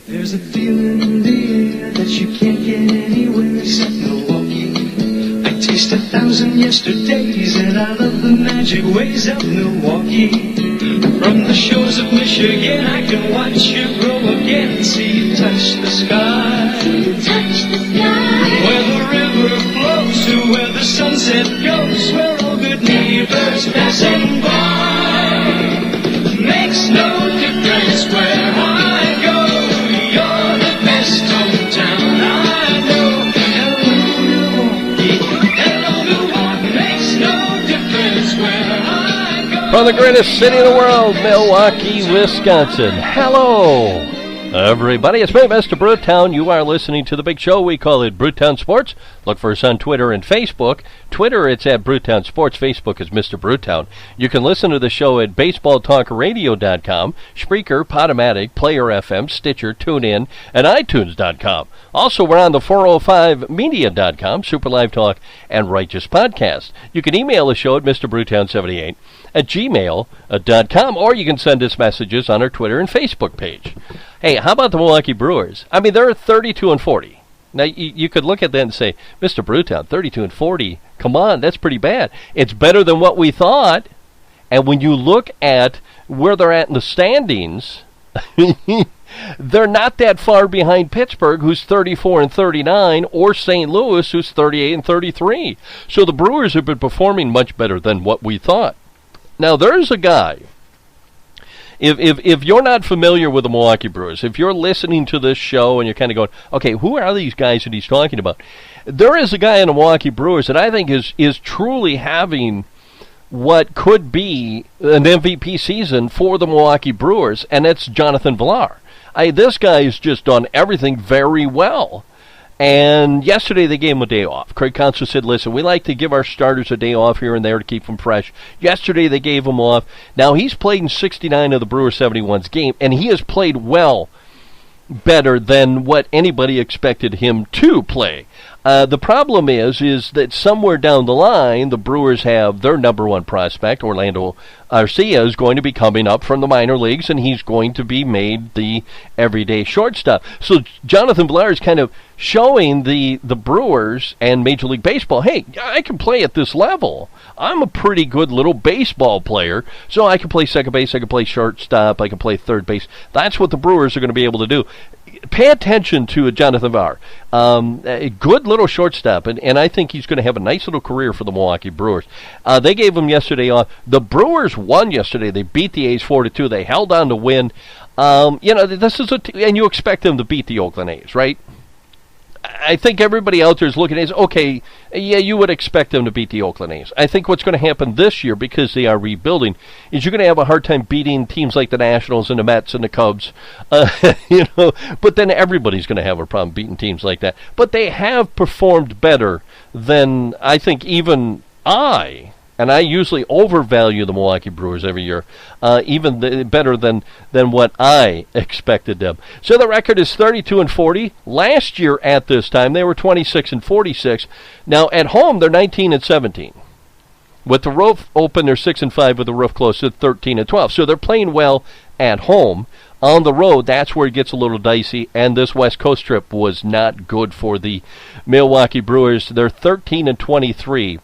There's a feeling in the air that you can't get anywhere except Milwaukee. I taste 1,000 yesterdays and I love the magic ways of Milwaukee. From the shores of Michigan I can watch you grow again and see you touch the sky. Touch the sky. Where the river flows to where the sunset goes, where all good neighbors passing by. Makes no difference where I go. You're the best hometown I know. Hello, Milwaukee. Makes no difference where I go. From the greatest city in the world, Milwaukee, Wisconsin. Hello, everybody. It's me, Mr. Brewtown. You are listening to the big show. We call it Brewtownsports. Look for us on Twitter and Facebook. Twitter, it's at Brewtownsports. Facebook is Mr. Brewtown. You can listen to the show at BaseballTalkRadio.com, Spreaker, Podomatic, Player FM, Stitcher, TuneIn, and iTunes.com. Also, we're on the 405media.com, Super Live Talk, and Righteous Podcast. You can email the show at MrBrewtown78 at gmail.com, or you can send us messages on our Twitter and Facebook page. Hey, how about the Milwaukee Brewers? I mean, they're 32-40. Now, you could look at that and say, Mr. Brewtown, 32-40, come on, that's pretty bad. It's better than what we thought. And when you look at where they're at in the standings, they're not that far behind Pittsburgh, who's 34-39, or St. Louis, who's 38-33. So the Brewers have been performing much better than what we thought. Now, there's a guy. If you're not familiar with the Milwaukee Brewers, if you're listening to this show and you're kind of going, okay, who are these guys that he's talking about? There is a guy in the Milwaukee Brewers that I think is truly having what could be an MVP season for the Milwaukee Brewers, and that's Jonathan Villar. This guy has just done everything very well. And yesterday they gave him a day off. Craig Counsell said, listen, we like to give our starters a day off here and there to keep them fresh. Yesterday they gave him off. Now he's played in 69 of the Brewers 71's game, and he has played well, better than what anybody expected him to play. The problem is that somewhere down the line, the Brewers have their number one prospect, Orlando Arcia, is going to be coming up from the minor leagues, and he's going to be made the everyday shortstop. So Jonathan Villar is kind of showing the Brewers and Major League Baseball, hey, I can play at this level. I'm a pretty good little baseball player, so I can play second base, I can play shortstop, I can play third base. That's what the Brewers are going to be able to do. Pay attention to Jonathan Villar. A good little shortstop, and I think he's going to have a nice little career for the Milwaukee Brewers. They gave him yesterday off. The Brewers won yesterday. They beat the A's 4-2. They held on to win. This is and you expect them to beat the Oakland A's, right? I think everybody out there is looking at it, okay, yeah, you would expect them to beat the Oakland A's. I think what's going to happen this year, because they are rebuilding, is you're going to have a hard time beating teams like the Nationals and the Mets and the Cubs, but then everybody's going to have a problem beating teams like that. But they have performed better than I think even and I usually overvalue the Milwaukee Brewers every year, better than what I expected them. So the record is 32-40. Last year at this time, they were 26-46. Now at home, they're 19-17. With the roof open, they're 6-5. With the roof closed, they're 13-12. So they're playing well at home. On the road, that's where it gets a little dicey, and this West Coast trip was not good for the Milwaukee Brewers. They're 13-23.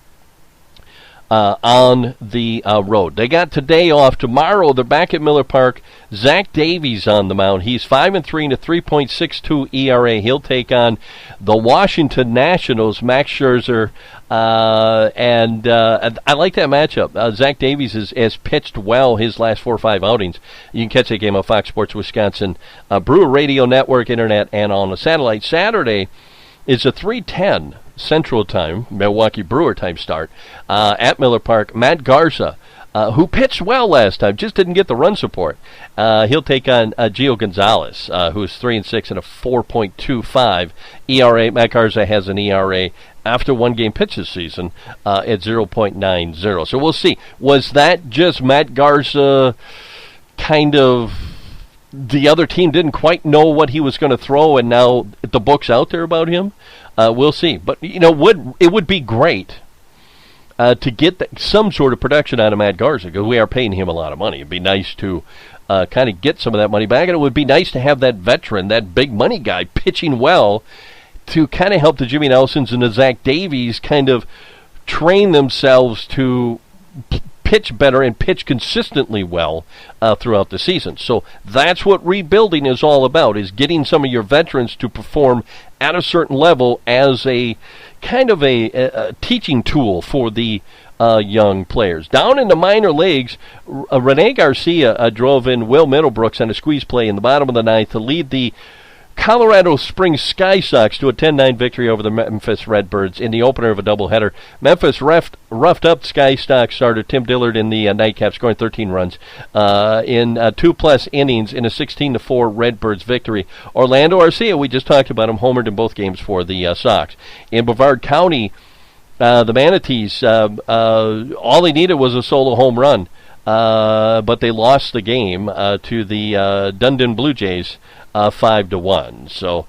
On the road. They got today off. Tomorrow they're back at Miller Park. Zach Davies on the mound. He's 5-3 and a 3.62 ERA. He'll take on the Washington Nationals, Max Scherzer, and I like that matchup. Zach Davies has pitched well his last 4 or 5 outings. You can catch that game on Fox Sports Wisconsin, Brewer Radio Network, Internet, and on the satellite. Saturday is a 3:10 Central Time, Milwaukee Brewer time start, at Miller Park. Matt Garza, who pitched well last time, just didn't get the run support. He'll take on Gio Gonzalez, who's 3-6 and a 4.25 ERA. Matt Garza has an ERA after one game pitch this season at 0.90. So we'll see. Was that just Matt Garza kind of... the other team didn't quite know what he was going to throw, and now the book's out there about him? We'll see. But, it would be great to get some sort of production out of Matt Garza, because we are paying him a lot of money. It'd be nice to kind of get some of that money back. And it would be nice to have that veteran, that big money guy, pitching well to kind of help the Jimmy Nelsons and the Zach Davies kind of train themselves to pitch better and pitch consistently well throughout the season. So that's what rebuilding is all about, is getting some of your veterans to perform at a certain level as a kind of a teaching tool for the young players. Down in the minor leagues, Rene Garcia drove in Will Middlebrooks on a squeeze play in the bottom of the ninth to lead the Colorado Springs Sky Sox to a 10-9 victory over the Memphis Redbirds in the opener of a doubleheader. Memphis roughed up Sky Sox starter Tim Dillard in the nightcap, scoring 13 runs in 2+ innings in a 16-4 Redbirds victory. Orlando Arcia, we just talked about him, homered in both games for the Sox. In Brevard County, the Manatees, all they needed was a solo home run, but they lost the game to the Dundon Blue Jays 5-1. So,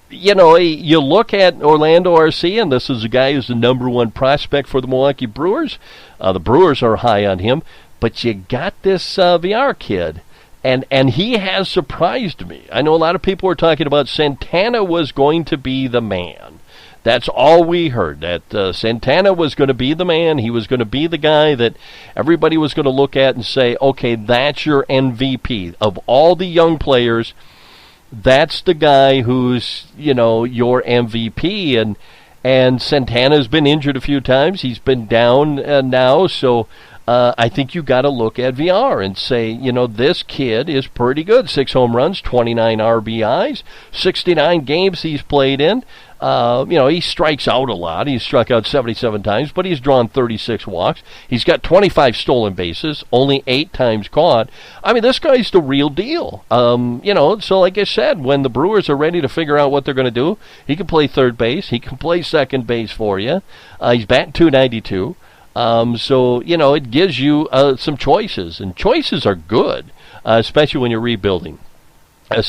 you look at Orlando Arcia, and this is a guy who's the number one prospect for the Milwaukee Brewers. The Brewers are high on him, but you got this VR kid, and he has surprised me. I know a lot of people were talking about Santana was going to be the man. That's all we heard, that Santana was going to be the man. He was going to be the guy that everybody was going to look at and say, okay, that's your MVP. Of all the young players, that's the guy who's, your MVP. And Santana's been injured a few times. He's been down now, so I think you got to look at VR and say, this kid is pretty good. 6 home runs, 29 RBIs, 69 games he's played in. He strikes out a lot. He's struck out 77 times, but he's drawn 36 walks. He's got 25 stolen bases, only 8 times caught. I mean, this guy's the real deal. So like I said, when the Brewers are ready to figure out what they're going to do, he can play third base. He can play second base for you. He's batting .292. It gives you some choices, and choices are good, especially when you're rebuilding. Now,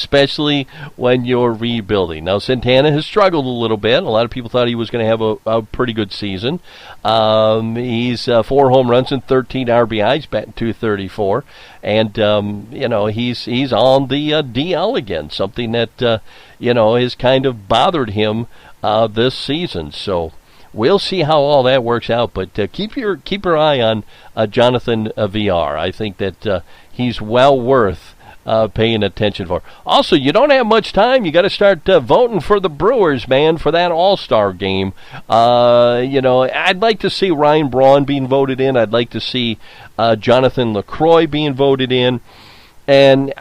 Santana has struggled a little bit. A lot of people thought he was going to have a pretty good season. He's 4 home runs and 13 RBIs, batting .234. And, he's on the DL again, something that, has kind of bothered him this season. So we'll see how all that works out. But keep your eye on Jonathan VR. I think that he's well worth paying attention for. Also, you don't have much time. You got to start voting for the Brewers, man, for that All-Star game. I'd like to see Ryan Braun being voted in. I'd like to see Jonathan LaCroix being voted in. And,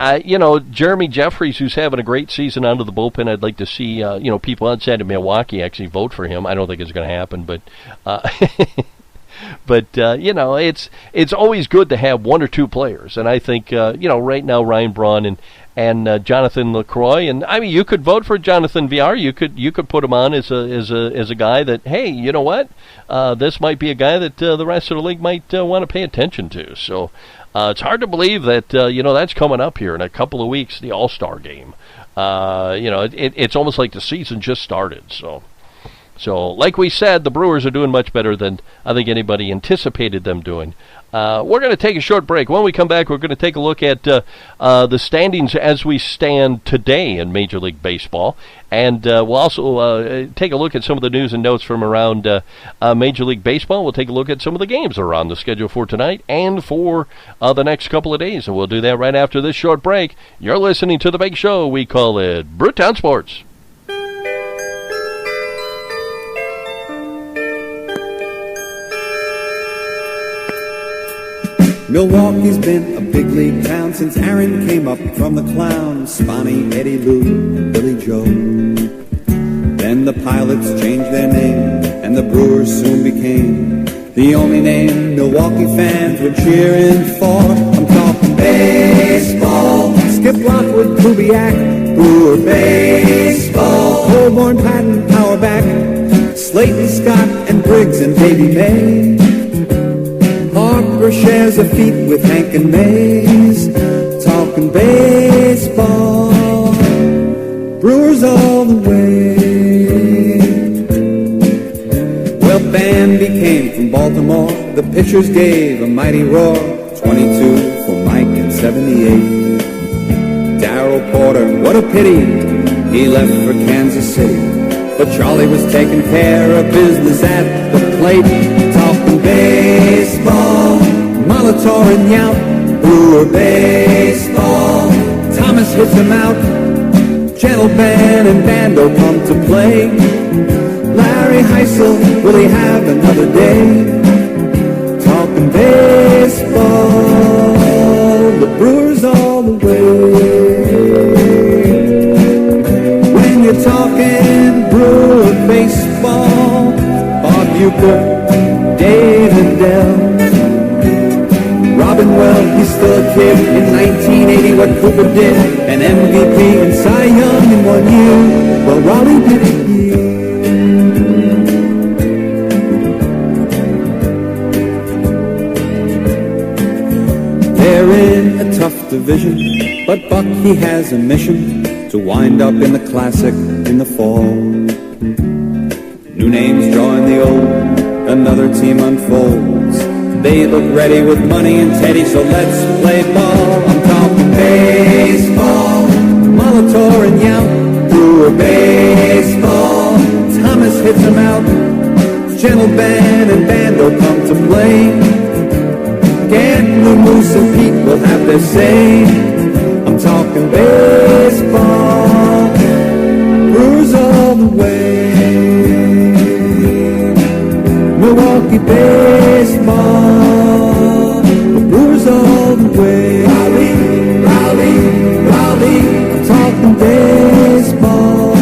Jeremy Jeffries, who's having a great season out of the bullpen, I'd like to see, people outside of Milwaukee actually vote for him. I don't think it's going to happen, but... But, it's always good to have 1 or 2 players. And I think, right now Ryan Braun and Jonathan LaCroix. And, I mean, you could vote for Jonathan VR. You could put him on as a guy that, hey, you know what? This might be a guy that the rest of the league might want to pay attention to. So it's hard to believe that, that's coming up here in a couple of weeks, the All-Star game. It's almost like the season just started, So, like we said, the Brewers are doing much better than I think anybody anticipated them doing. We're going to take a short break. When we come back, we're going to take a look at the standings as we stand today in Major League Baseball. And we'll also take a look at some of the news and notes from around Major League Baseball. We'll take a look at some of the games that are on the schedule for tonight and for the next couple of days. And we'll do that right after this short break. You're listening to the big show. We call it Brewtownsports. Milwaukee's been a big league town since Aaron came up from the clowns, Spani, Eddie Lou, and Billy Joe. Then the Pilots changed their name, and the Brewers soon became the only name Milwaukee fans were cheering for. I'm talking baseball. Skip Lockwood, Kubiak, Brewer baseball. Colborn, Patton, Auerbach, Slayton, Scott, and Briggs, and Davey May. Harper shares a feat with Hank and Mays, talking baseball, Brewers all the way. Well, Bambi came from Baltimore, the pitchers gave a mighty roar, 22 for Mike 78. Darryl Porter, what a pity, he left for Kansas City. But Charlie was taking care of business at the plate. Talking baseball, Molitor and Yount, Brewer baseball. Thomas hits him out, Gentleman and Bando come to play. Larry Heisel, will he have another day? Talking baseball, the Brewers all the way. When you're talking Brewer baseball, Bob Uecker, Dave and Dell, Robin Well, he's still a kid. In 1980, what Cooper did, an MVP and Cy Young in 1 year. Well, Raleigh did it here. They're in a tough division, but Buck, he has a mission to wind up in the Classic in the fall. New names join the old, another team unfolds. They look ready with money and Teddy, so let's play ball. I'm talking baseball, Molitor and Yount, Brewer baseball. Thomas hits him out, Gentleman and Bando come to play. Gantner, Moose and Pete will have their say. I'm talking baseball, Brewers all the way. Milwaukee baseball, the Brewers all the way. Raleigh, Raleigh, Raleigh, I'm talking baseball.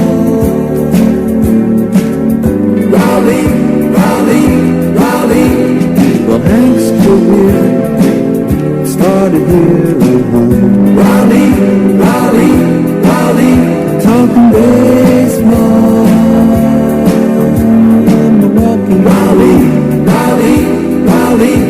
Raleigh, Raleigh, Raleigh. Well, Hank's career started here at home. Raleigh, Raleigh, Raleigh, talking baseball. Milwaukee, Raleigh, Raleigh, Raleigh.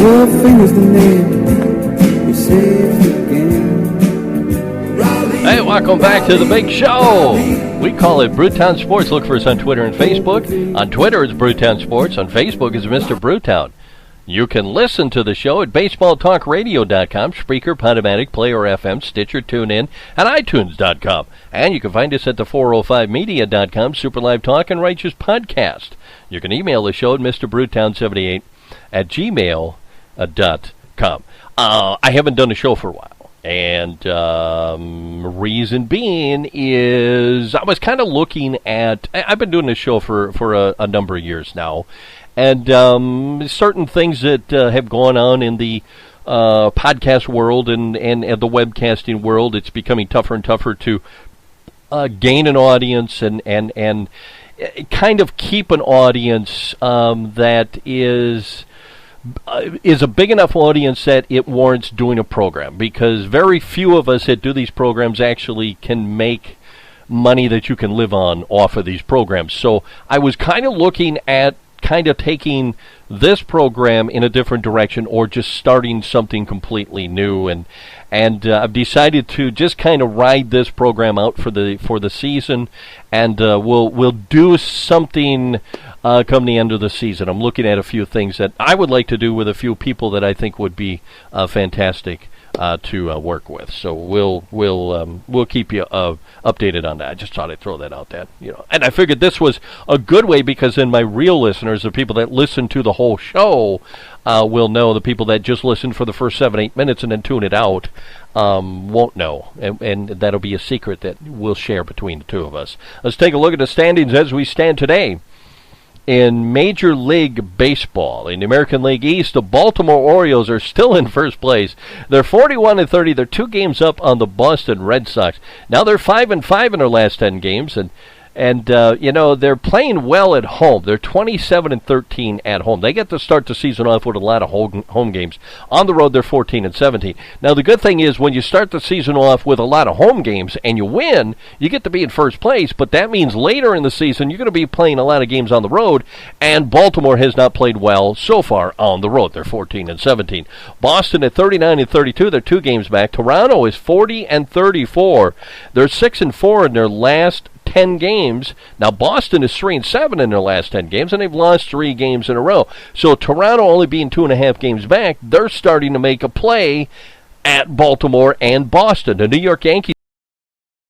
Your finger's the name, you saved the game. Raleigh, Hey, welcome back to the big show. We call it Brewtownsports. Look for us on Twitter and Facebook. On Twitter, it's Brewtownsports. On Facebook, it's Mr. Brewtown. You can listen to the show at baseballtalkradio.com, Spreaker, Podomatic, Player FM, Stitcher, TuneIn, and iTunes.com. And you can find us at the 405media.com, Super Live Talk, and Righteous Podcast. You can email the show at mrbrewtown78 at gmail.com. I haven't done a show for a while. And reason being is I was kind of looking at, I've been doing this show for a number of years now, and certain things that have gone on in the podcast world and the webcasting world, it's becoming tougher and tougher to gain an audience and kind of keep an audience that is a big enough audience that it warrants doing a program, because very few of us that do these programs actually can make money that you can live on off of these programs. So I was kind of looking at kind of taking this program in a different direction, or just starting something completely new, and I've decided to just kind of ride this program out for the season, and we'll do something come the end of the season. I'm looking at a few things that I would like to do with a few people that I think would be fantastic to work with. So we'll keep you updated on that. I just thought I'd throw that out there, and I figured this was a good way, because then my real listeners, the people that listen to the whole show, will know. The people that just listen for the first 7-8 minutes and then tune it out won't know, and that'll be a secret that we'll share between the two of us. Let's take a look at the standings as we stand today. In Major League Baseball, in the American League East, the Baltimore Orioles are still in first place. They're 41-30. They're 2 games up on the Boston Red Sox. Now they're 5-5 in their last 10 games, and they're playing well at home. They're 27-13 at home. They get to start the season off with a lot of home games. On the road, they're 14-17. Now, the good thing is, when you start the season off with a lot of home games and you win, you get to be in first place. But that means later in the season, you're going to be playing a lot of games on the road. And Baltimore has not played well so far on the road. They're 14-17. Boston at 39-32. They're 2 games back. Toronto is 40-34. They're 6-4 in their last 10 games. Now, Boston is 3-7 in their last 10 games, and they've lost 3 games in a row. So Toronto only being 2.5 games back, they're starting to make a play at Baltimore and Boston. The New York Yankees